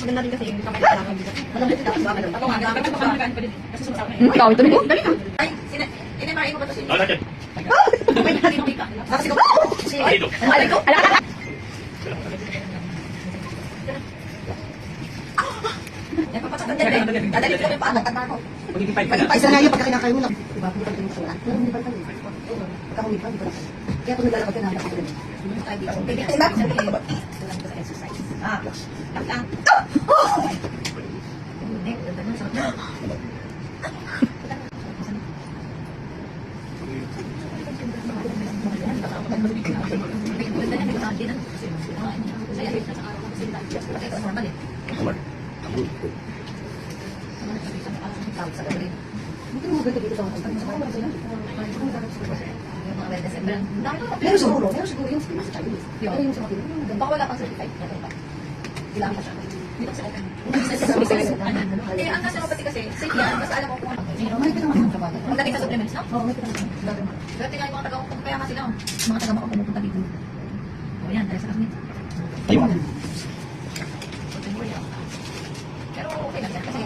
Maganda din kasi yung kapatid sa akin. Malambot ka. Ako nga, gamit ko pa din. Kasi sumasama na yun. Tawag ito nito? Dali ka. Ay, in-MRI ko ba ito siya? Wala dyan. May naging ka. Kasi ko. Ah, dito. Alay ko. Alay. Yan, papatatan din eh. Dadali ko yung paa. Nagtanda ko. Magiging 5 ka na. Paisa nga yun pagka kinakain mo na. Diba? Hindi pa rin sa wala. Pero hindi pa rin. Pagka humipag, hindi pa rin. Kaya kung naglalakad ka na, dapat rin. Baby, tayo lang. Exercise. Ah, lang. Hindi, ganda nun. Sarap na. Meron siguro yung sa Chinese. Pero yung sa mga baka wala pang certified. Kailangan pa siya. Dito sa open. Eh, ang naturopathy kasi, safe yan. Basta alam mo kung ano. May pinangasan ka ba? Magdating sa supplements, no? Oo, may pinangasan. Pero tingnan yung mga taga-upong, kaya nga sila, mga taga-baka pumupunta dito. O yan, dahil sa kasmit. Ayun. Pero okay lang yan kasi